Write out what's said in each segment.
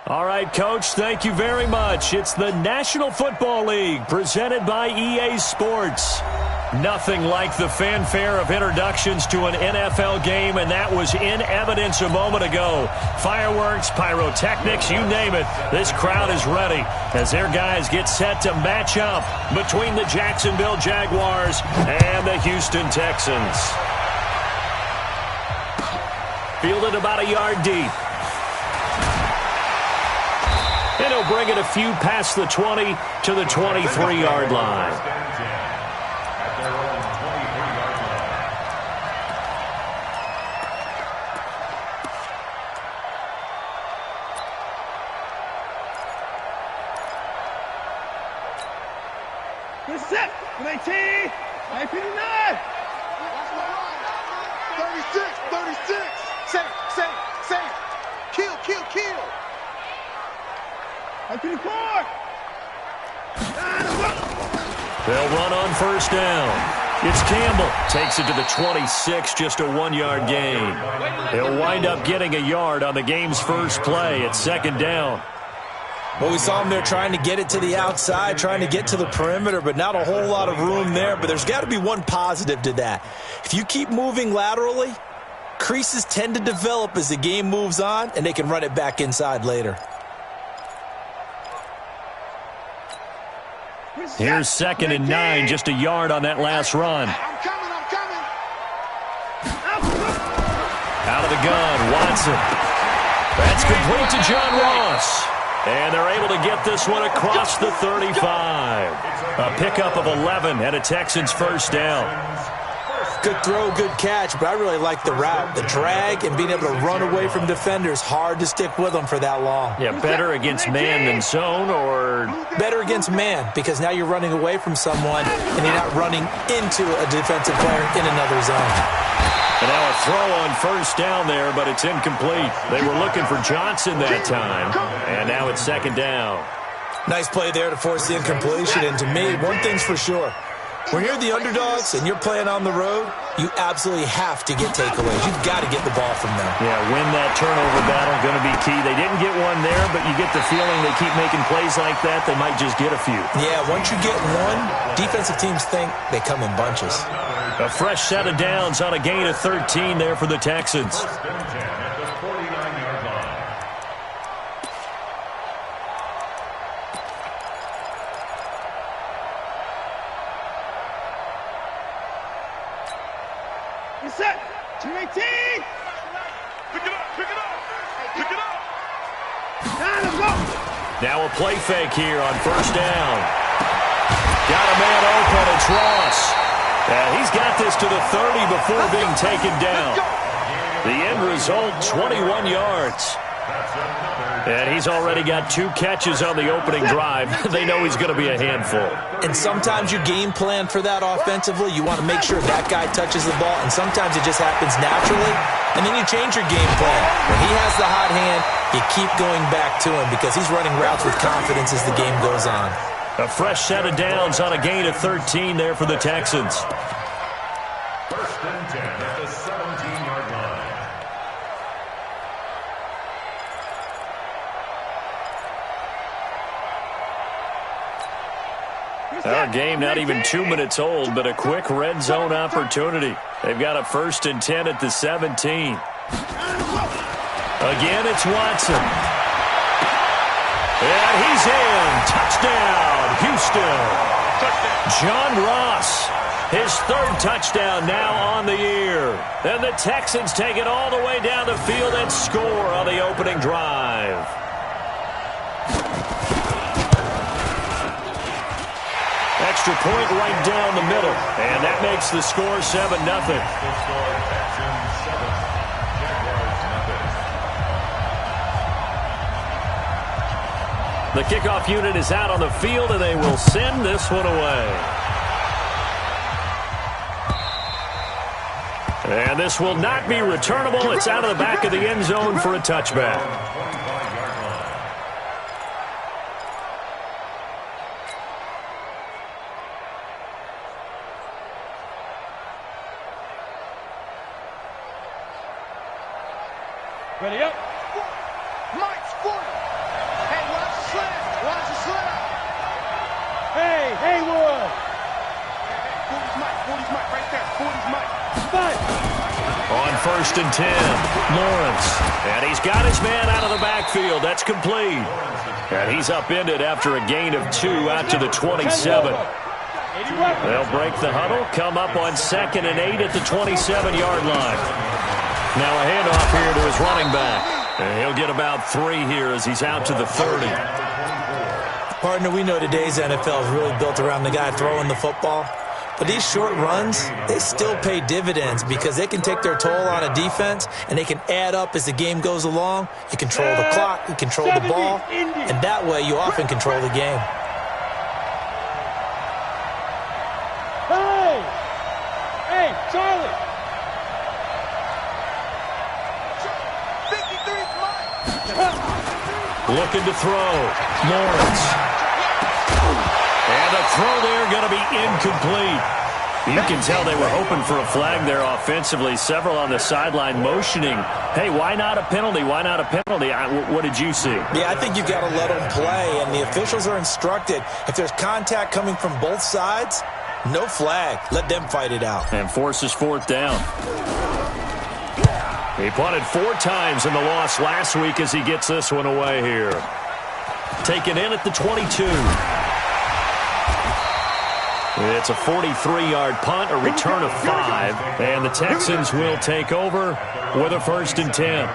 All right, Coach, thank you very much. It's the National Football League presented by EA Sports. Nothing like the fanfare of introductions to an NFL game, and that was in evidence a moment ago. Fireworks, pyrotechnics, you name it. This crowd is ready as their guys get set to match up between the Jacksonville Jaguars and the Houston Texans. Fielded about a yard deep. And he'll bring it a few past the 20 to the 23-yard line. Set, 19, 59. 36. Safe. Kill. 54. They'll run on first down. It's Campbell. Takes it to the 26, just a 1-yard gain. He'll wind up getting a yard on the game's first play at second down. Well, we saw him there trying to get it to the outside, trying to get to the perimeter, but not a whole lot of room there. But there's got to be one positive to that. If you keep moving laterally, creases tend to develop as the game moves on, and they can run it back inside later. Here's 2nd and 9, just a yard on that last run. I'm coming. Out of the gun, Watson. That's complete to John Ross. And they're able to get this one across the 35. A pickup of 11 and a Texans first down. Good throw, good catch, but I really like the route. The drag and being able to run away from defenders, hard to stick with them for that long. Yeah, better against man than zone, or? Better against man, because now you're running away from someone and you're not running into a defensive player in another zone. And now a throw on first down there, but it's incomplete. They were looking for Johnson that time, and now it's second down. Nice play there to force the incompletion, and to me, one thing's for sure. When you're the underdogs and you're playing on the road, you absolutely have to get takeaways. You've got to get the ball from them. Yeah, win that turnover battle, going to be key. They didn't get one there, but you get the feeling they keep making plays like that, they might just get a few. Yeah, once you get one, defensive teams think they come in bunches. A fresh set of downs on a gain of 13 there for the Texans. Set, 218. Pick it up. Let's go. Now a play fake here on first down. Got a man open, it's Ross. And he's got this to the 30 before being taken down. The end result, 21 yards. And he's already got 2 catches on the opening drive. They know he's going to be a handful. And sometimes you game plan for that offensively. You want to make sure that guy touches the ball, and sometimes it just happens naturally. And then you change your game plan. When he has the hot hand, you keep going back to him because he's running routes with confidence as the game goes on. A fresh set of downs on a gain of 13 there for the Texans. First and 10 at the 17-yard line. Our game not even 2 minutes old, but a quick red zone opportunity. They've got a 1st and 10 at the 17. Again, it's Watson. And he's in. Touchdown, Houston. John Ross, his 3rd touchdown now on the year. And the Texans take it all the way down the field and score on the opening drive. Extra point right down the middle. And that makes the score 7-0. The kickoff unit is out on the field, and they will send this one away. And this will not be returnable. It's out of the back of the end zone for a touchback. Ready up. Mike's 40. Mike right there. 40's Mike. On 1st and 10, Lawrence. And he's got his man out of the backfield. That's complete. And he's upended after a gain of 2 out to the 27. They'll break the huddle, come up on 2nd and 8 at the 27-yard line. Now a handoff here to his running back. And he'll get about 3 here as he's out to the 30. Partner, we know today's NFL is really built around the guy throwing the football. But these short runs, they still pay dividends because they can take their toll on a defense and they can add up as the game goes along. You control the clock, you control the ball, and that way you often control the game. Hey, Charlie. 53's Mike. Looking to throw. Lawrence. And the throw there going to be incomplete. You can tell they were hoping for a flag there offensively. Several on the sideline motioning. Hey, why not a penalty? Why not a penalty? What did you see? Yeah, I think you've got to let them play, and the officials are instructed. If there's contact coming from both sides, no flag. Let them fight it out. And forces 4th down. He punted 4 times in the loss last week as he gets this one away here. Taken in at the 22. It's a 43-yard punt, a return of 5, and the Texans will take over with a 1st and 10.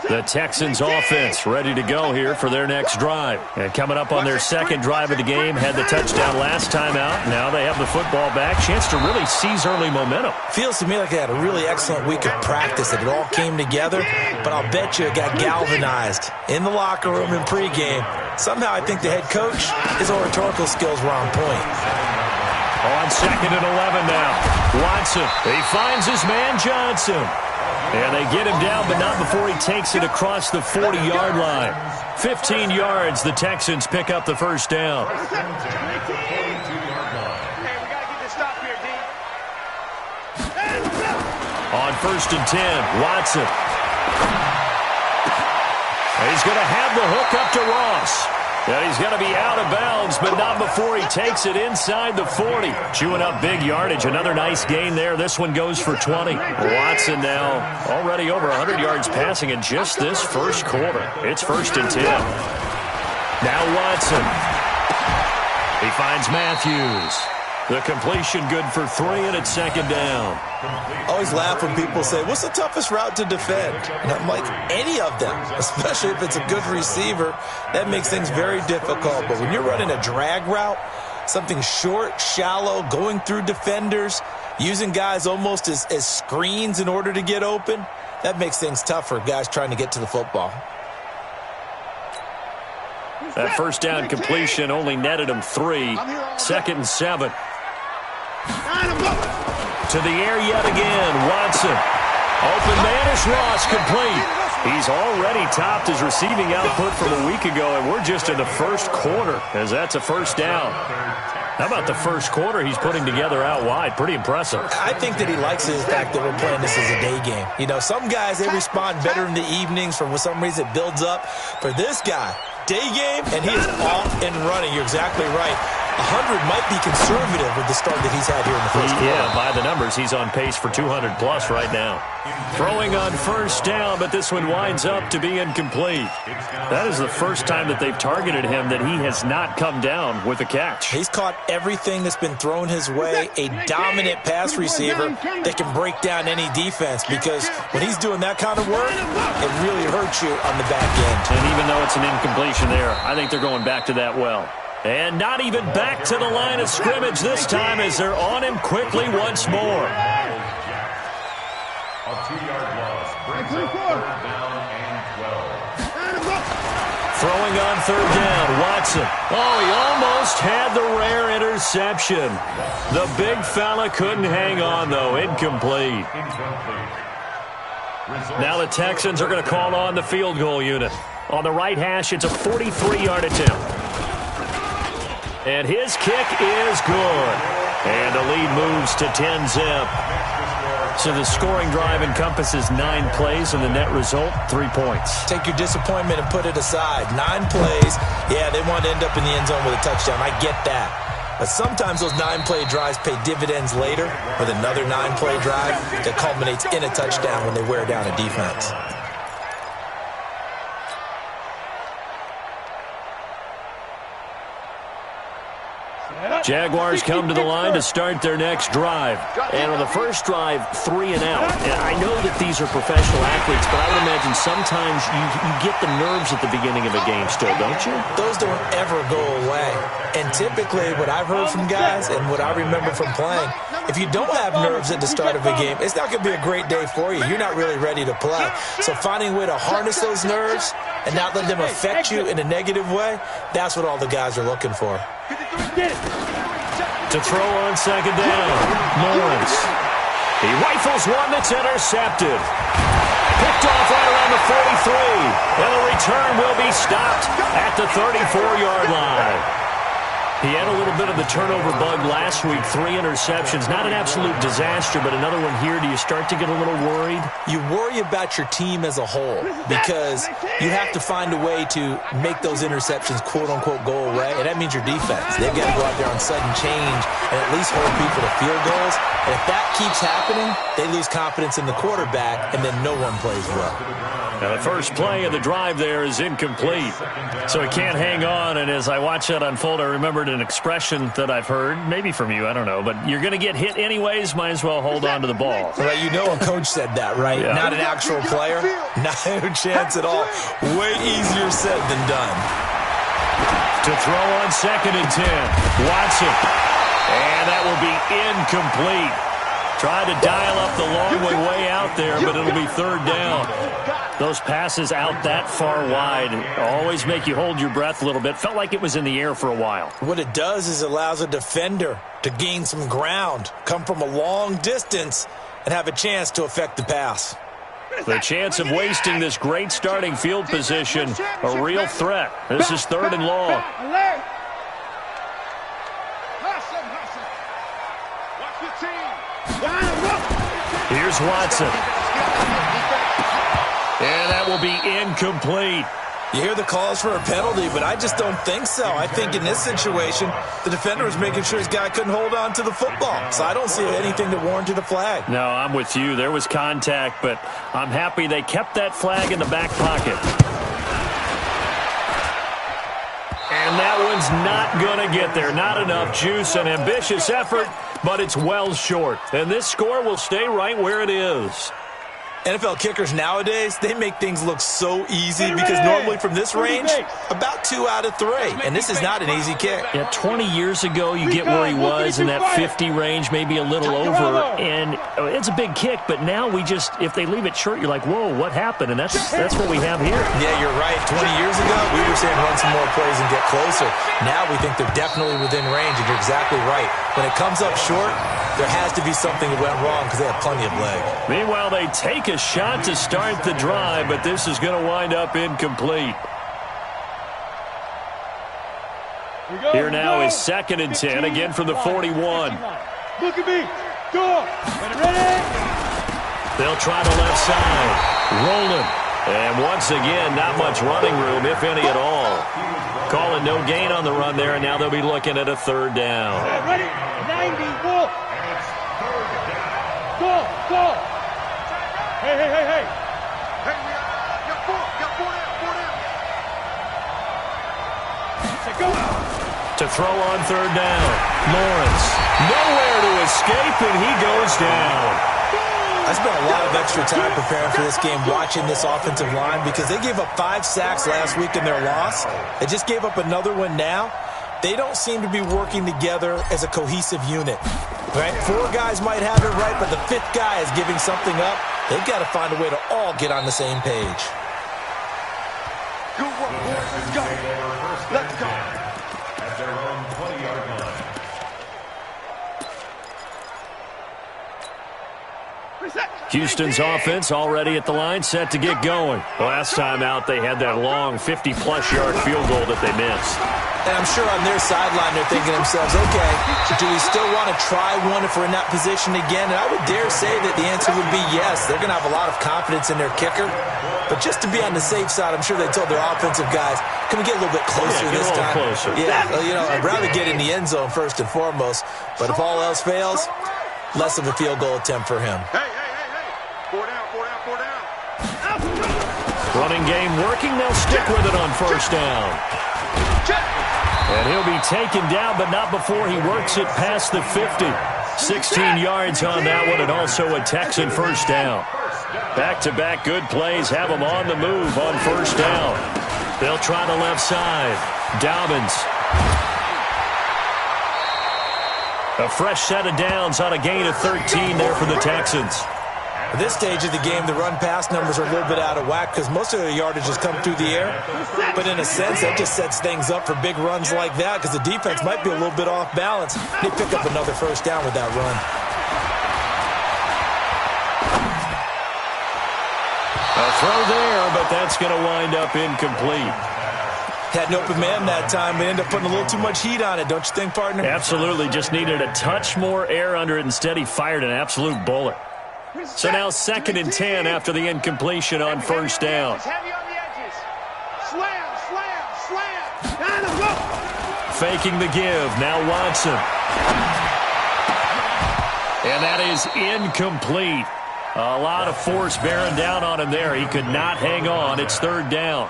The Texans offense ready to go here for their next drive. And coming up on their 2nd drive of the game, had the touchdown last time out. Now they have the football back. Chance to really seize early momentum. Feels to me like they had a really excellent week of practice, that it all came together. But I'll bet you it got galvanized in the locker room in pregame. Somehow I think the head coach, his oratorical skills were on point. On 2nd and 11 now. Watson, he finds his man Johnson. And they get him down, but not before he takes it across the 40-yard line. 15 yards, the Texans pick up the 1st down. Hey, we got to get this stop here, D. On 1st and 10, Watson. He's going to have the hook up to Ross. And he's going to be out of bounds, but not before he takes it inside the 40. Chewing up big yardage. Another nice gain there. This one goes for 20. Watson now already over 100 yards passing in just this first quarter. It's 1st and 10. Now Watson. He finds Matthews. The completion good for 3, and it's 2nd down. I always laugh when people say, what's the toughest route to defend? And I'm like, any of them, especially if it's a good receiver. That makes things very difficult. But when you're running a drag route, something short, shallow, going through defenders, using guys almost as screens in order to get open, that makes things tough for guys trying to get to the football. That 1st down completion only netted him 3. 2nd and 7. To the air yet again. Watson. Open man is Ross, complete. He's already topped his receiving output from a week ago, and we're just in the first quarter as that's a 1st down. How about the first quarter he's putting together out wide? Pretty impressive. I think that he likes the fact that we're playing this as a day game. You know, some guys, they respond better in the evenings. For some reason, it builds up. For this guy, day game, and he is off and running. You're exactly right. 100 might be conservative with the start that he's had here in the first quarter. Yeah, by the numbers, he's on pace for 200-plus right now. Throwing on 1st down, but this one winds up to be incomplete. That is the first time that they've targeted him that he has not come down with a catch. He's caught everything that's been thrown his way, a dominant pass receiver that can break down any defense, because when he's doing that kind of work, it really hurts you on the back end. And even though it's an incompletion there, I think they're going back to that well. And not even back to the line of scrimmage this time as they're on him quickly once more. A 2-yard loss brings up 3rd down and 12. Throwing on 3rd down, Watson. Oh, he almost had the rare interception. The big fella couldn't hang on, though. Incomplete. Now the Texans are going to call on the field goal unit. On the right hash, it's a 43-yard attempt. And his kick is good. And the lead moves to 10-zip. So the scoring drive encompasses 9 plays, and the net result, 3 points. Take your disappointment and put it aside. 9 plays. Yeah, they want to end up in the end zone with a touchdown. I get that. But sometimes those 9-play drives pay dividends later with another 9-play drive that culminates in a touchdown when they wear down a defense. Jaguars come to the line to start their next drive. And on the first drive, 3 and out. And I know that these are professional athletes, but I would imagine sometimes you get the nerves at the beginning of a game still, don't you? Those don't ever go away. And typically what I've heard from guys and what I remember from playing, if you don't have nerves at the start of a game, it's not going to be a great day for you. You're not really ready to play. So finding a way to harness those nerves and not let them affect you in a negative way, that's what all the guys are looking for. To throw on second down, Lawrence. He rifles one that's intercepted. Picked off right around the 43. And the return will be stopped at the 34-yard line. He had a little bit of the turnover bug last week, 3 interceptions. Not an absolute disaster, but another one here. Do you start to get a little worried? You worry about your team as a whole because you have to find a way to make those interceptions, quote-unquote, go away, and that means your defense. They've got to go out there on sudden change and at least hold people to field goals. And if that keeps happening, they lose confidence in the quarterback, and then no one plays well. Now, the first play of the drive there is incomplete, so he can't hang on. And as I watch that unfold, I remembered an expression that I've heard, maybe from you, I don't know, but you're going to get hit anyways, might as well hold on to the ball. Right, you know a coach said that, right? Yeah. Not an actual player. Not a chance at all. Way easier said than done. To throw on second and 10, Watson. And that will be incomplete. Tried to dial up the long way out there, but it'll be third down. Those passes out that far wide always make you hold your breath a little bit. Felt like it was in the air for a while. What it does is it allows a defender to gain some ground, come from a long distance, and have a chance to affect the pass. The chance of wasting this great starting field position, a real threat. This is third and long. Here's Watson. And that will be incomplete. You hear the calls for a penalty, but I just don't think so. I think in this situation, the defender was making sure his guy couldn't hold on to the football. So I don't see anything that warranted a flag. No, I'm with you. There was contact, but I'm happy they kept that flag in the back pocket. And that one's not going to get there. Not enough juice. An ambitious effort, but it's well short. And this score will stay right where it is. NFL kickers nowadays, they make things look so easy because normally from this range, about 2 out of 3. And this is not an easy kick. Yeah, 20 years ago, you get where he was in that 50 range, maybe a little over. And it's a big kick, but now we just, if they leave it short, you're like, whoa, what happened? And that's what we have here. Yeah, you're right. 20 years ago, we were saying run some more plays and get closer. Now we think they're definitely within range, and you're exactly right. When it comes up short, there has to be something that went wrong because they have plenty of leg. Meanwhile, they take a shot to start the drive, but this is going to wind up incomplete. Here now is second and 10, again from the 41. Look at me. Go. Ready? They'll try the left side. Rolling. And once again, not much running room, if any at all. Calling no gain on the run there, and now they'll be looking at a third down. Ready? 90, ball. Go. Hey. Go. To throw on third down. Lawrence. Nowhere to escape, and he goes down. I spent a lot of extra time preparing for this game, watching this offensive line, because they gave up 5 sacks last week in their loss. They just gave up another one now. They don't seem to be working together as a cohesive unit. Right? 4 guys might have it right, but the 5th guy is giving something up. They've got to find a way to all get on the same page. Good work, boys. Let's go. Let's go. At their own 20-yard line. Reset. Houston's offense already at the line, set to get going. Last time out, they had that long 50-plus yard field goal that they missed. And I'm sure on their sideline they're thinking to themselves, okay, do we still want to try one if we're in that position again? And I would dare say that the answer would be yes. They're going to have a lot of confidence in their kicker. But just to be on the safe side, I'm sure they told their offensive guys, can we get a little bit closer this time? Closer. Yeah, I'd rather get in the end zone first and foremost. But if all else fails, less of a field goal attempt for him. Hey. 4 down. Running game working. They'll stick with it on first down. And he'll be taken down, but not before he works it past the 50. 16 yards on that one, and also a Texan first down. Back-to-back good plays have them on the move on first down. They'll try the left side. Dobbins. A fresh set of downs on a gain of 13 there for the Texans. At this stage of the game, the run-pass numbers are a little bit out of whack because most of their yardage has come through the air. But in a sense, that just sets things up for big runs like that because the defense might be a little bit off balance. They pick up another first down with that run. A throw there, but that's going to wind up incomplete. Had an open man that time, but ended up putting a little too much heat on it, don't you think, partner? Absolutely. Just needed a touch more air under it. Instead, he fired an absolute bullet. So now 2nd and 10 after the incompletion on first down. Heavy on the edges. Slam. Down the rope. Faking the give. Now Watson. And that is incomplete. A lot of force bearing down on him there. He could not hang on. It's 3rd down.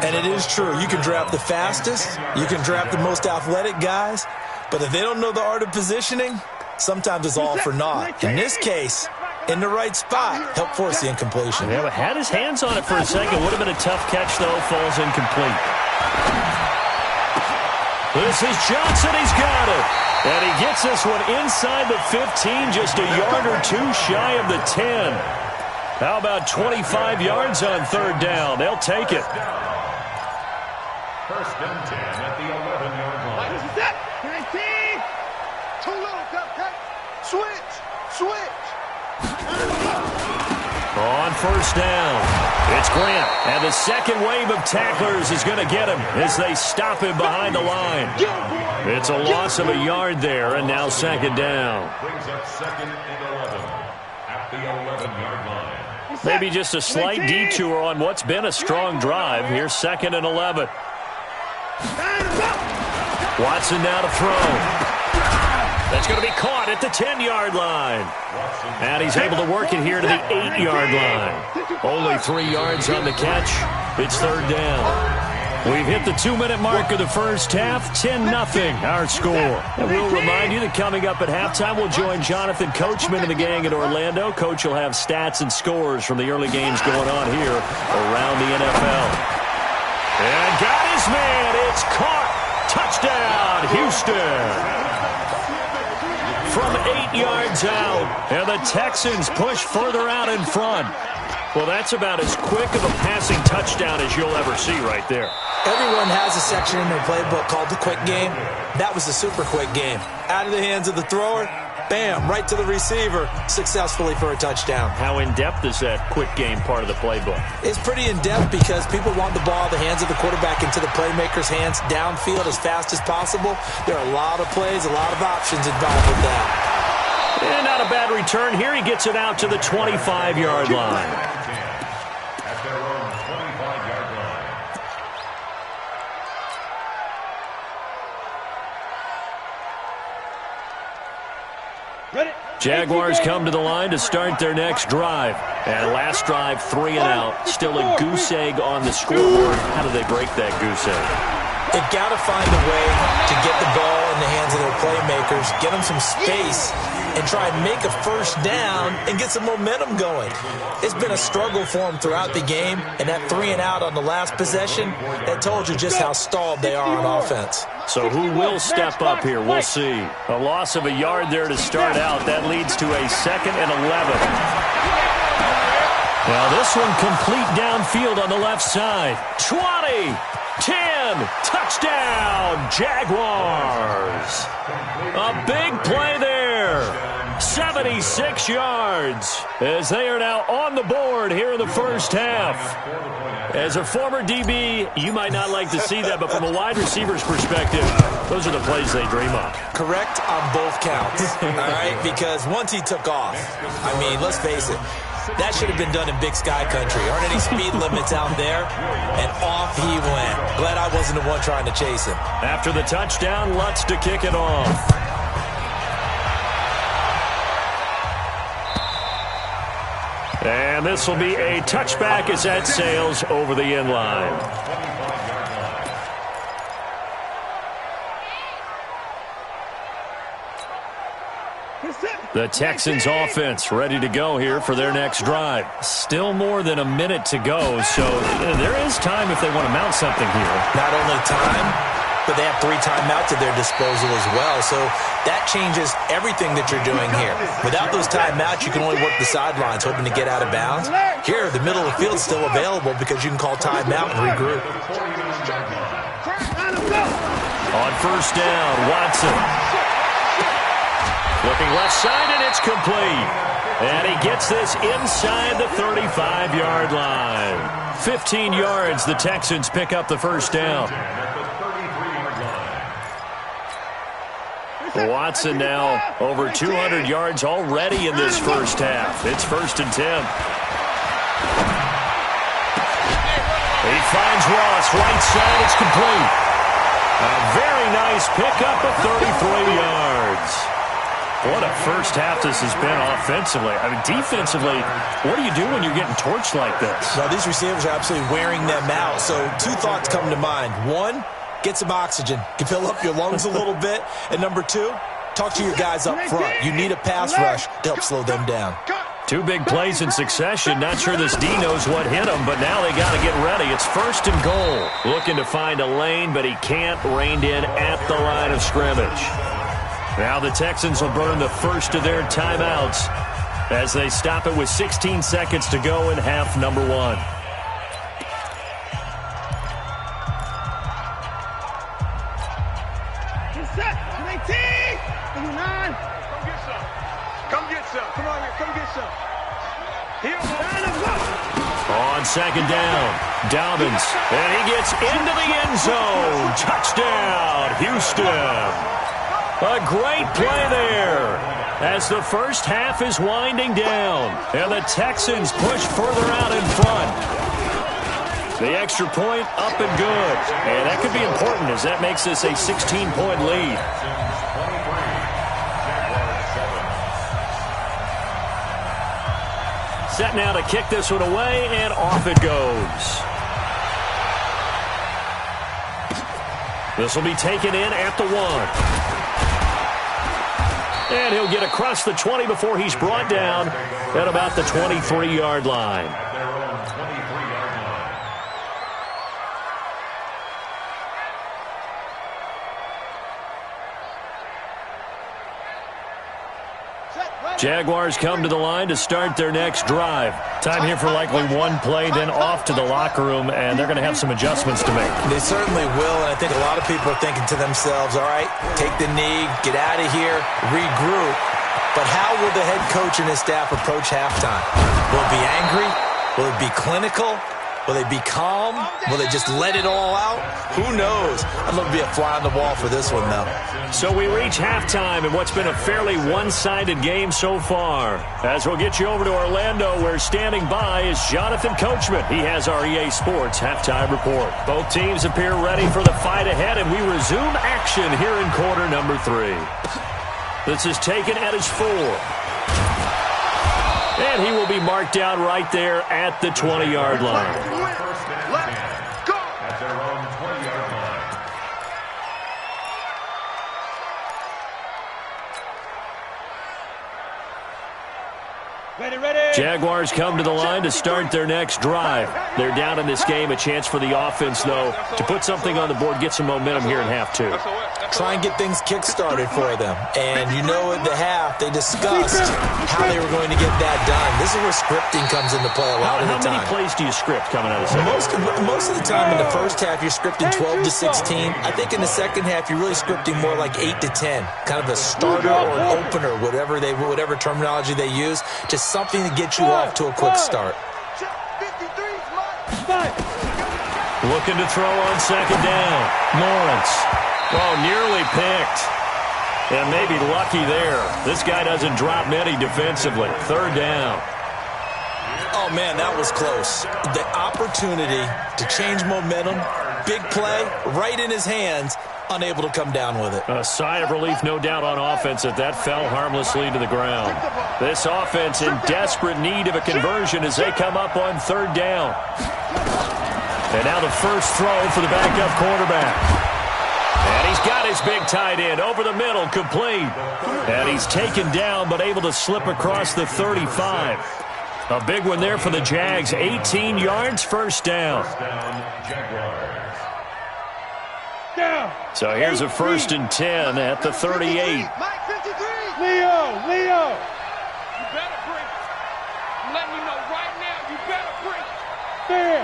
And it is true. You can draft the fastest. You can draft the most athletic guys. But if they don't know the art of positioning, sometimes it's all for naught. In this case, in the right spot, help force the incompletion. Yeah, but had his hands on it for a second. Would have been a tough catch, though. Falls incomplete. This is Johnson. He's got it. And he gets this one inside the 15, just a yard or two shy of the 10. How about 25 yards on 3rd down? They'll take it. 1st and 10 at the 11-yard line. This is it. 19. Too little, cut. Switch. On first down, it's Grant. And the second wave of tacklers is going to get him as they stop him behind the line. It's a loss of a yard there, and now 2nd down. Brings up 2nd and 11 at the 11-yard line. Maybe just a slight detour on what's been a strong drive. Here's 2nd and 11. Watson now to throw. That's going to be caught at the 10-yard line. And he's able to work it here to the 8-yard line. Only 3 yards on the catch. It's 3rd down. We've hit the 2-minute mark of the first half. 10-0 our score. And we'll remind you that coming up at halftime, we'll join Jonathan Coachman and the gang in Orlando. Coach will have stats and scores from the early games going on here around the NFL. And got his man. It's caught. Touchdown, Houston. From 8 yards out, and the Texans push further out in front. Well, that's about as quick of a passing touchdown as you'll ever see right there. Everyone has a section in their playbook called the quick game. That was the super quick game. Out of the hands of the thrower, bam, right to the receiver, successfully for a touchdown. How in-depth is that quick game part of the playbook? It's pretty in-depth because people want the ball out of the hands of the quarterback into the playmaker's hands downfield as fast as possible. There are a lot of plays, a lot of options involved with that. And not a bad return here. He gets it out to the 25-yard line. At their own 25-yard line. Ready. Jaguars come to the line to start their next drive. And last drive, 3 and out. Still a goose egg on the scoreboard. How do they break that goose egg? They've got to find a way to get the ball in the hands of their playmakers, get them some space, and try and make a first down and get some momentum going. It's been a struggle for them throughout the game, and that 3 and out on the last possession, that told you just how stalled they are on offense. So who will step up here? We'll see. A loss of a yard there to start out. That leads to a 2nd and 11. Now this one complete downfield on the left side. 20, 10, touchdown, Jaguars. A big play there. 76 yards as they are now on the board here in the first half. As a former DB, you might not like to see that, but from a wide receiver's perspective, those are the plays they dream of. Correct on both counts, all right? Because once he took off, I mean, let's face it, that should have been done in Big Sky Country. Aren't any speed limits out there? And off he went. Glad I wasn't the one trying to chase him. After the touchdown, Lutz to kick it off. And this will be a touchback as that sails over the end line. The Texans offense ready to go here for their next drive. Still more than a minute to go, so there is time if they want to mount something here. Not only time, but they have 3 timeouts at their disposal as well. So that changes everything that you're doing here. Without those timeouts, you can only work the sidelines, hoping to get out of bounds. Here, the middle of the field is still available because you can call timeout and regroup. On first down, Watson. Looking left side, and it's complete. And he gets this inside the 35-yard line. 15 yards, the Texans pick up the first down. Watson now over 200 yards already in this first half. It's 1st and 10. He finds Ross, right side, it's complete. A very nice pickup of 33 yards. What a first half this has been offensively. I mean, defensively, what do you do when you're getting torched like this? Well, these receivers are absolutely wearing them out. So 2 thoughts come to mind. 1, get some oxygen. You fill up your lungs a little bit. And number 2, talk to your guys up front. You need a pass rush to help slow them down. 2 big plays in succession. Not sure this D knows what hit him, but now they got to get ready. It's 1st and goal. Looking to find a lane, but he can't. Reined in at the line of scrimmage. Now the Texans will burn the first of their timeouts as they stop it with 16 seconds to go in half number 1. Set. 19. 9. Come get some. Come on here. Come get some. Here. On second down, Dobbins. And he gets into the end zone. Touchdown, Houston. A great play there as the first half is winding down. And the Texans push further out in front. The extra point up and good. And that could be important as that makes this a 16-point lead. Set now to kick this one away, and off it goes. This will be taken in at the 1. And he'll get across the 20 before he's brought down at about the 23-yard line. Jaguars come to the line to start their next drive. Time here for likely 1 play, then off to the locker room, and they're going to have some adjustments to make. They certainly will, and I think a lot of people are thinking to themselves, all right, take the knee, get out of here, regroup. But how will the head coach and his staff approach halftime? Will it be angry? Will it be clinical? Will they be calm? Will they just let it all out? Who knows? I'd love to be a fly on the wall for this one, though. So we reach halftime in what's been a fairly one-sided game so far. As we'll get you over to Orlando, where standing by is Jonathan Coachman. He has our EA Sports halftime report. Both teams appear ready for the fight ahead, and we resume action here in quarter number 3. This is taken at his 4. And he will be marked down right there at the 20-yard line. Let's go. At their own 20-yard line. Ready. Jaguars come to the line to start their next drive. They're down in this game. A chance for the offense, though, to put something on the board, get some momentum here in half 2. try and get things kick-started for them. And you know at the half, they discussed how they were going to get that done. This is where scripting comes into play a lot of the time. How many plays do you script coming out of the second? Most of the time in the first half, you're scripting 12 to 16. I think in the second half, you're really scripting more like 8 to 10. Kind of a starter or an opener, whatever terminology they use. Just something to get you off to a quick start. Looking to throw on second down. Lawrence. Oh, nearly picked. And maybe lucky there. This guy doesn't drop many defensively. Third down. Oh, man, that was close. The opportunity to change momentum, big play, right in his hands, unable to come down with it. A sigh of relief, no doubt, on offense that fell harmlessly to the ground. This offense in desperate need of a conversion as they come up on third down. And now the first throw for the backup quarterback. And he's got his big tight end over the middle, complete. And he's taken down but able to slip across the 35. A big one there for the Jags. 18 yards, first down. So here's a 1st and 10 at the 38. Leo. You better break. I'm letting you know right now, you better break. There.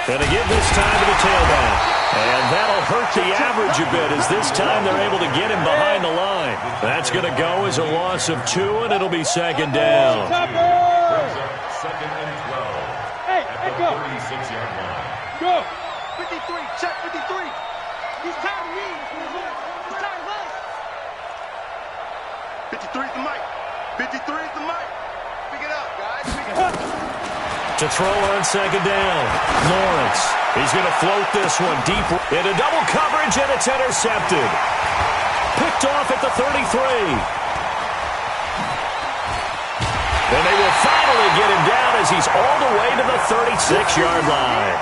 Going to give this time to the tailback. And that'll hurt the average a bit as this time they're able to get him behind the line. That's going to go as a loss of 2, and it'll be second down. Second and 12 at the 36-yard line. Go. 53, check 53. He's tired of me. He's tired of us. 53 is the mic. 53 is the mic. Pick it up, guys. Pick it up. To throw on second down. Lawrence. He's going to float this one deep into double coverage, and it's intercepted. Picked off at the 33. And they will finally get him down as he's all the way to the 36-yard line.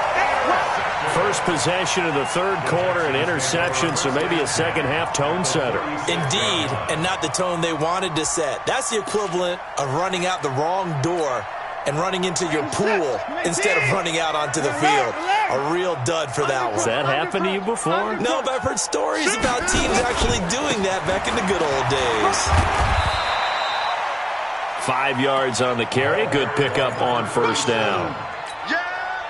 First possession of the third quarter, an interception, so maybe a second-half tone setter. Indeed, and not the tone they wanted to set. That's the equivalent of running out the wrong door and running into your pool instead of running out onto the field. A real dud for that one. Has that happened to you before? No, but I've heard stories about teams actually doing that back in the good old days. 5 yards on the carry. Good pickup on first down.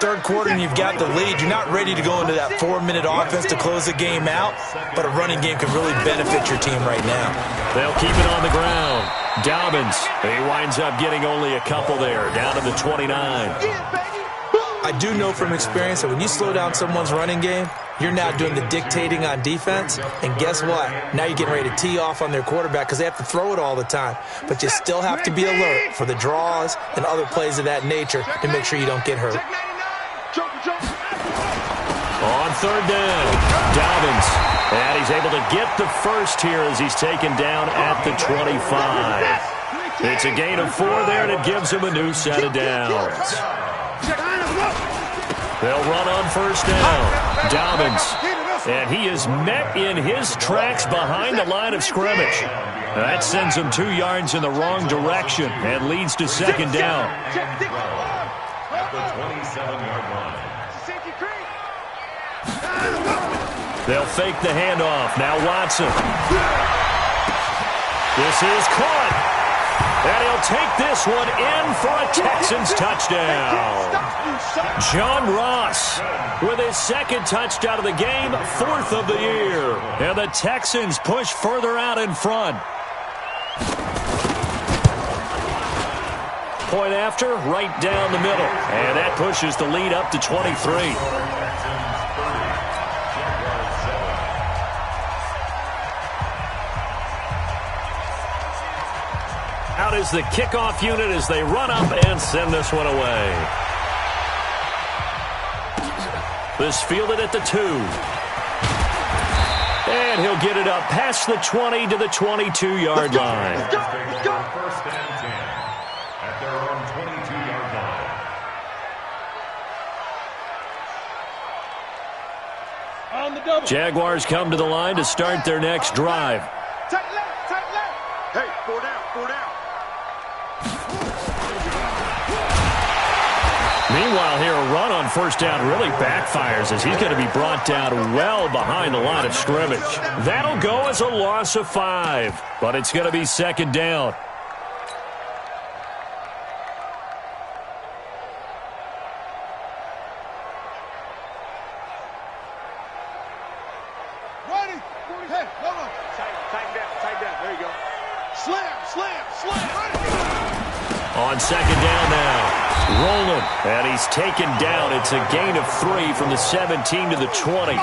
Third quarter and you've got the lead. You're not ready to go into that 4-minute offense to close the game out, but a running game can really benefit your team right now. They'll keep it on the ground. Dobbins, he winds up getting only a couple there, down to the 29. I do know from experience that when you slow down someone's running game, you're now doing the dictating on defense, and guess what? Now you're getting ready to tee off on their quarterback because they have to throw it all the time. But you still have to be alert for the draws and other plays of that nature to make sure you don't get hurt. On third down, Dobbins, and he's able to get the first here as he's taken down at the 25. It's a gain of 4 there, and it gives him a new set of downs. They'll run on first down. Dobbins, and he is met in his tracks behind the line of scrimmage. That sends him 2 yards in the wrong direction and leads to second down. At the 27-yard line. They'll fake the handoff. Now Watson. This is caught. And he'll take this one in for a Texans touchdown. John Ross with his second touchdown of the game, 4th of the year. And the Texans push further out in front. Point after, right down the middle. And that pushes the lead up to 23. Out is the kickoff unit as they run up and send this one away. This fielded at the 2. And he'll get it up past the 20 to the 22-yard line. First and 10 at their own 22-yard line. Jaguars come to the line to start their next drive. Tight left. Hey, 4 down. Meanwhile here, a run on on first down really backfires as he's going to be brought down well behind the line of scrimmage. That'll go as a loss of 5, but it's going to be second down. On second down now, rolling, and he's taken down. It's a gain of 3 from the 17 to the 20.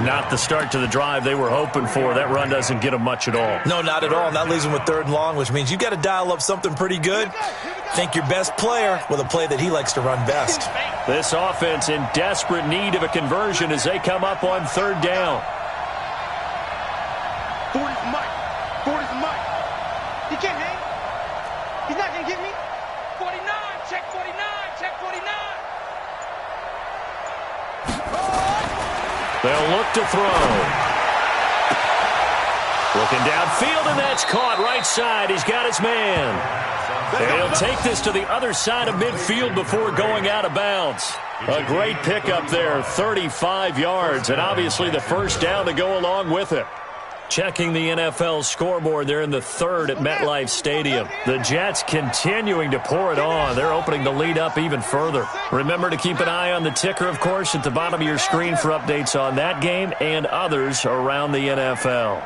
Not the start to the drive they were hoping for. That run doesn't get them much at all. No, not at all. And that leaves them with 3rd and long, which means you got to dial up something pretty good. Think your best player with a play that he likes to run best. This offense in desperate need of a conversion as they come up on 3rd down. 40's Mike. 40's Mike. He can't hang. He's not going to get me. 49. Check 49. Check 49. They'll look to throw. Looking downfield, and that's caught right side. He's got his man. And he'll take this to the other side of midfield before going out of bounds. A great pickup there, 35 yards, and obviously the first down to go along with it. Checking the NFL scoreboard, they're in the 3rd at MetLife Stadium. The Jets continuing to pour it on. They're opening the lead up even further. Remember to keep an eye on the ticker, of course, at the bottom of your screen for updates on that game and others around the NFL.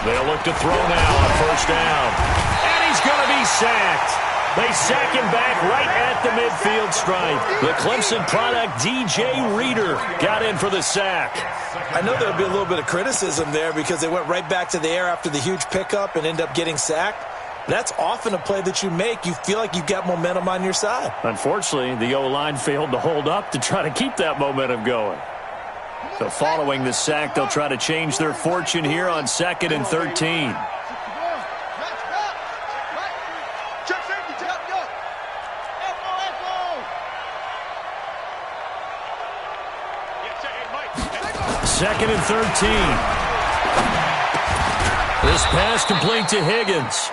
They'll look to throw now on first down. And he's going to be sacked. They sack him back right at the midfield stripe. The Clemson product, DJ Reader, got in for the sack. I know there'll be a little bit of criticism there because they went right back to the air after the huge pickup and end up getting sacked. That's often a play that you make. You feel like you've got momentum on your side. Unfortunately, the O-line failed to hold up to try to keep that momentum going. So following the sack, they'll try to change their fortune here on 2nd and 13. Second and 13. This pass complete to Higgins.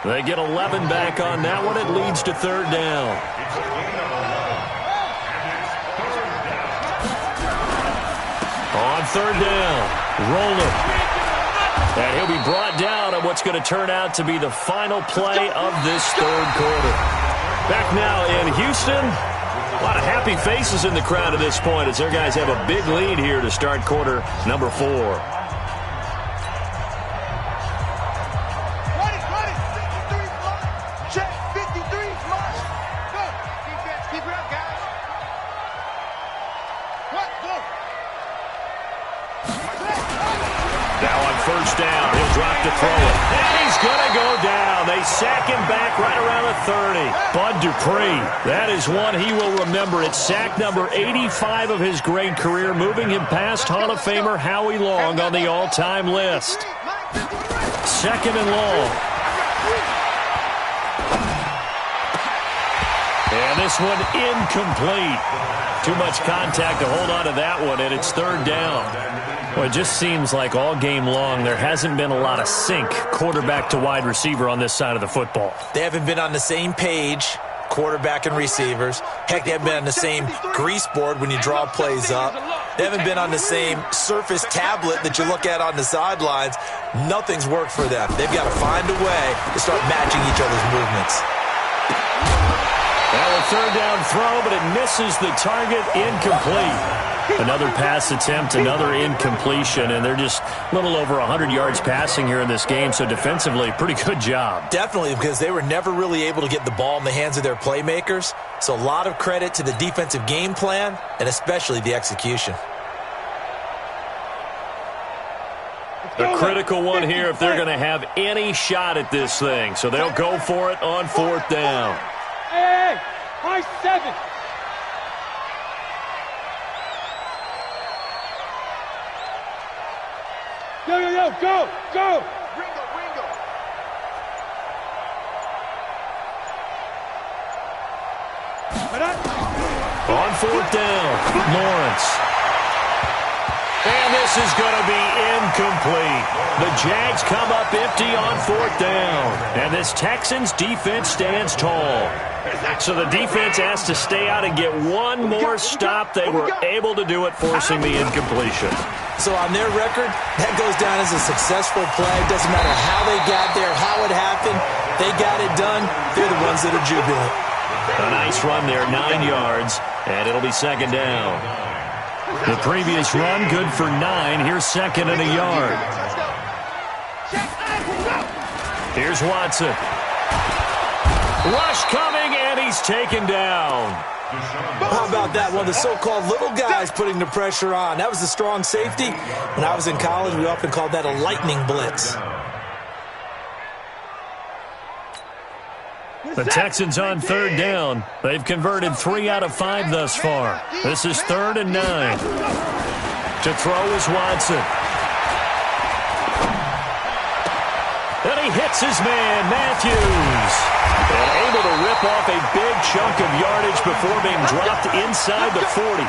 They get 11 back on that one. It leads to 3rd down. On 3rd down, rolling. And he'll be brought down on what's going to turn out to be the final play of this 3rd quarter. Back now in Houston. A lot of happy faces in the crowd at this point as their guys have a big lead here to start quarter number 4. Check 53, march. Go. Defense, keep it up, guys. What? Go. Now on first down, he'll drop to throw it. And he's going to go down. They sack him back right around the 30. Bud Dupree, that is one he will remember. It's sack number 85 of his great career, moving him past Hall of Famer Howie Long on the all-time list. 2nd and long. And this one incomplete. Too much contact to hold on to that one, and it's 3rd down. Well, it just seems like all game long there hasn't been a lot of sync quarterback to wide receiver on this side of the football. They haven't been on the same page, quarterback and receivers. Heck, they haven't been on the same grease board when you draw plays up. They haven't been on the same Surface tablet that you look at on the sidelines. Nothing's worked for them. They've got to find a way to start matching each other's movements. Well, a 3rd down throw, but it misses the target, incomplete. Another pass attempt, another incompletion, and they're just a little over 100 yards passing here in this game, so defensively, pretty good job. Definitely, because they were never really able to get the ball in the hands of their playmakers, so a lot of credit to the defensive game plan, and especially the execution. A critical one here if they're going to have any shot at this thing, so they'll go for it on 4th down. Hey, high 7. Yo, yo, yo, go, go. Ringo, Ringo. On 4th down, Lawrence. And And this is going to be incomplete. The Jags come up empty on 4th down. And this Texans defense stands tall. So the defense has to stay out and get one more stop. They were able to do it, forcing the incompletion. So on their record, that goes down as a successful play. Doesn't matter how they got there, how it happened. They got it done. They're the ones that are jubilant. A nice run there, 9 yards, and it'll be 2nd down. The previous run, good for 9. Here's 2nd and a yard. Here's Watson. Rush coming, and he's taken down. How about that? One of the so-called little guys putting the pressure on. That was the strong safety. When I was in college, we often called that a lightning blitz. The Texans on 3rd down. They've converted 3 out of 5 thus far. This is 3rd and 9. To throw is Watson. And he hits his man, Matthews. And able to rip off a big chunk of yardage before being dropped inside the 40.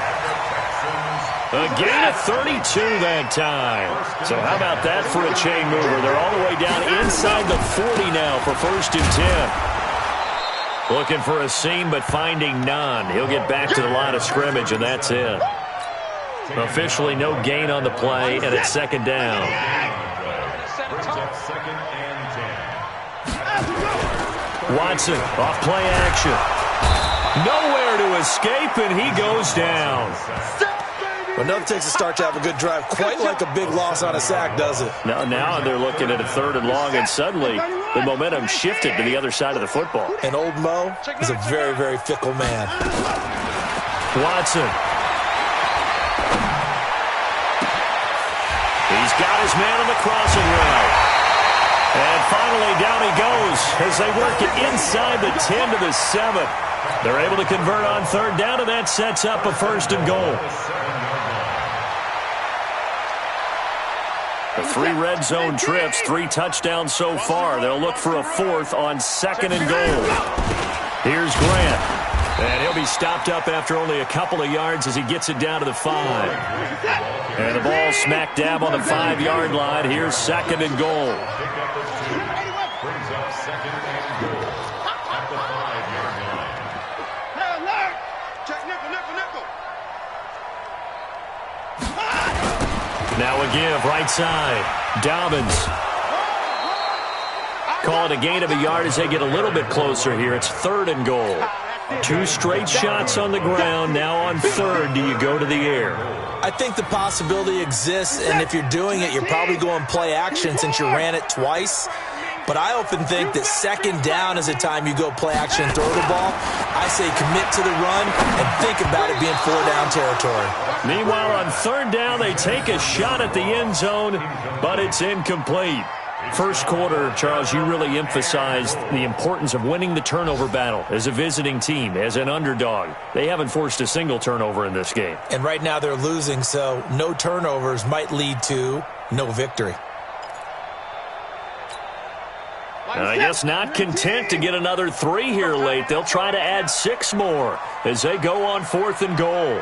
A gain of 32 that time. So how about that for a chain mover? They're all the way down inside the 40 now for 1st and 10. Looking for a seam, but finding none. He'll get back to the line of scrimmage, and that's it. Officially no gain on the play, and it's 2nd down. Watson, off play action. Nowhere to escape, and he goes down. Enough takes a start to have a good drive, quite like a big loss on a sack, does it? Now they're looking at a 3rd and long, and suddenly the momentum shifted to the other side of the football. And old Mo is a very, very fickle man. Watson. He's got his man on the crossing route. And finally, down he goes as they work it inside the 10 to the 7. They're able to convert on 3rd down, and that sets up a 1st and goal. The 3 red zone trips, 3 touchdowns so far. They'll look for a 4th on 2nd and goal. Here's Grant. And he'll be stopped up after only a couple of yards as he gets it down to the 5. And the ball smack dab on the 5-yard line. Here's 2nd and goal. Now a give, right side. Dobbins. Call it a gain of a yard as they get a little bit closer here. It's 3rd and goal. 2 straight shots on the ground. Now on 3rd, do you go to the air? I think the possibility exists, and if you're doing it, you're probably going play action since you ran it twice. But I often think that 2nd down is a time you go play action and throw the ball. I say commit to the run and think about it being 4-down territory. Meanwhile, on 3rd down, they take a shot at the end zone, but it's incomplete. First quarter, Charles, you really emphasized the importance of winning the turnover battle as a visiting team, as an underdog. They haven't forced a single turnover in this game. And right now they're losing, so no turnovers might lead to no victory. I guess not content to get another 3 here late. They'll try to add 6 more as they go on 4th and goal.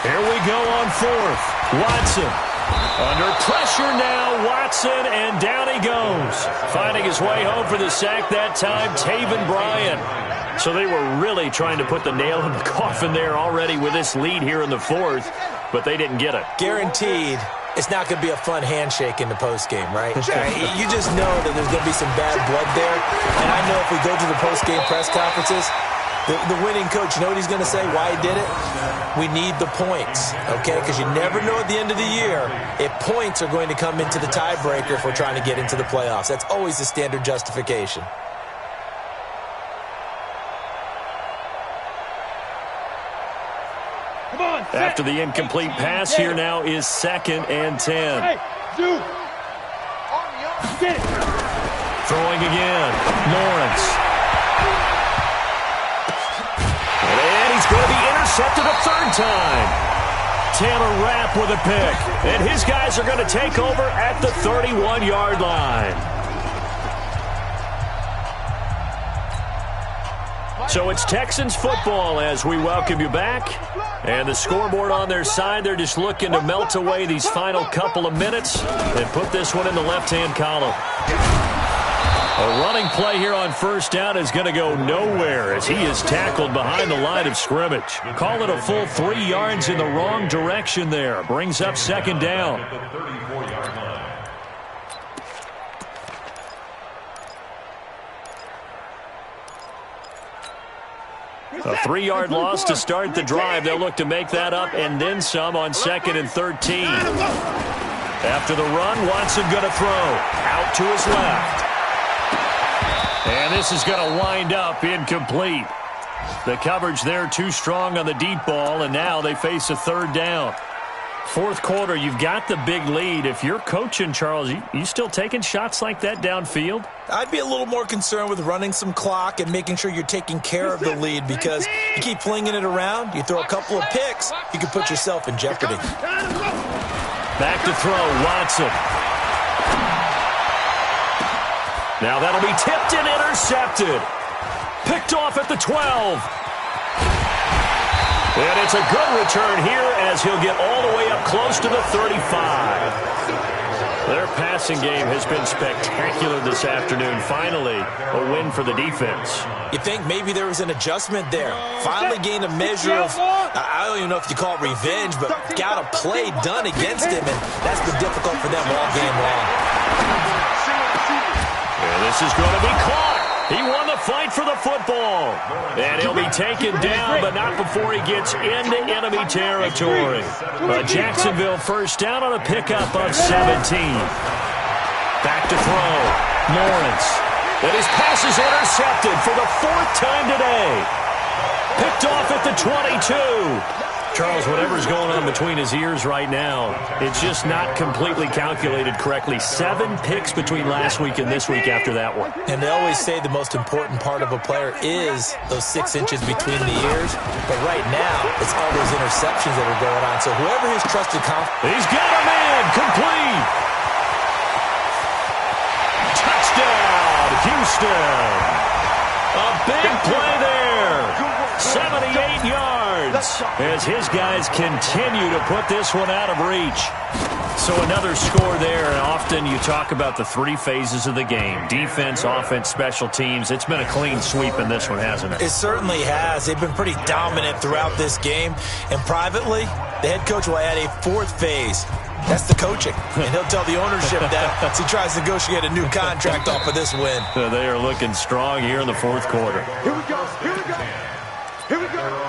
Here we go on 4th. Watson. Under pressure now, Watson, and down he goes. Finding his way home for the sack that time, Taven Bryan. So they were really trying to put the nail in the coffin there already with this lead here in the 4th, but they didn't get it. Guaranteed, it's not going to be a fun handshake in the postgame, right? You just know that there's going to be some bad blood there. And I know if we go to the postgame press conferences, the winning coach, you know what he's going to say, why he did it? We need the points, okay? Because you never know at the end of the year if points are going to come into the tiebreaker if we're trying to get into the playoffs. That's always the standard justification. After the incomplete pass, here now is 2nd and 10. Throwing again, Lawrence. And he's going to be intercepted a 3rd time. Taylor Rapp with a pick. And his guys are going to take over at the 31-yard line. So it's Texans football as we welcome you back. And the scoreboard on their side, they're just looking to melt away these final couple of minutes and put this one in the left-hand column. A running play here on first down is going to go nowhere as he is tackled behind the line of scrimmage. Call it a full 3 yards in the wrong direction there. Brings up second down. A 3-yard loss to start the drive. They'll look to make that up and then some on 2nd and 13. After the run, Watson going to throw. Out to his left. And this is going to wind up incomplete. The coverage there too strong on the deep ball, and now they face a 3rd down. 4th quarter, you've got the big lead. If you're coaching, Charles, you still taking shots like that downfield? I'd be a little more concerned with running some clock and making sure you're taking care of the lead, because you keep flinging it around, you throw a couple of picks, you can put yourself in jeopardy. Back to throw, Watson. Now that'll be tipped and intercepted. Picked off at the 12. And it's a good return here as he'll get all the way up close to the 35. Their passing game has been spectacular this afternoon. Finally, a win for the defense. You think maybe there was an adjustment there. Finally gained a measure of, I don't even know if you call it revenge, but got a play done against him, and that's been difficult for them all game long. And this is going to be caught. He won the fight for the football. And he'll be taken down, but not before he gets into enemy territory. Jacksonville first down on a pickup of 17. Back to throw. Lawrence. And his pass is intercepted for the 4th time today. Picked off at the 22. Charles, whatever's going on between his ears right now, it's just not completely calculated correctly. 7 picks between last week and this week after that one. And they always say the most important part of a player is those 6 inches between the ears. But right now, it's all those interceptions that are going on. So whoever his trusted he's got a man. Complete. Touchdown, Houston. A big play there. 78 yards as his guys continue to put this one out of reach. So another score there, and often you talk about the 3 phases of the game. Defense, offense, special teams. It's been a clean sweep in this one, hasn't it? It certainly has. They've been pretty dominant throughout this game. And privately, the head coach will add a 4th phase. That's the coaching. And he'll tell the ownership that as he tries to negotiate a new contract off of this win. They are looking strong here in the 4th quarter. Here we go. Here we go. Here we go.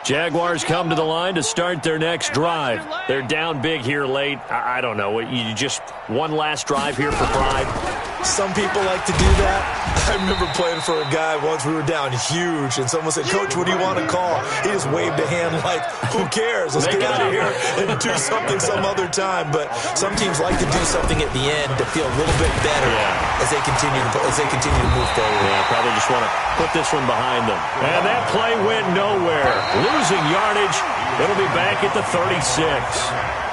Jaguars come to the line to start their next drive. They're down big here late. I don't know. You just one last drive here for pride? Some people like to do that. I remember playing for a guy once. We were down huge, and someone said, "Coach, what do you want to call?" He just waved a hand like, "Who cares? Let's get out of here and do something some other time." But some teams like to do something at the end to feel a little bit better as they continue to move forward. Yeah, probably just want to put this one behind them. And that play went nowhere. Losing yardage. It'll be back at the 36.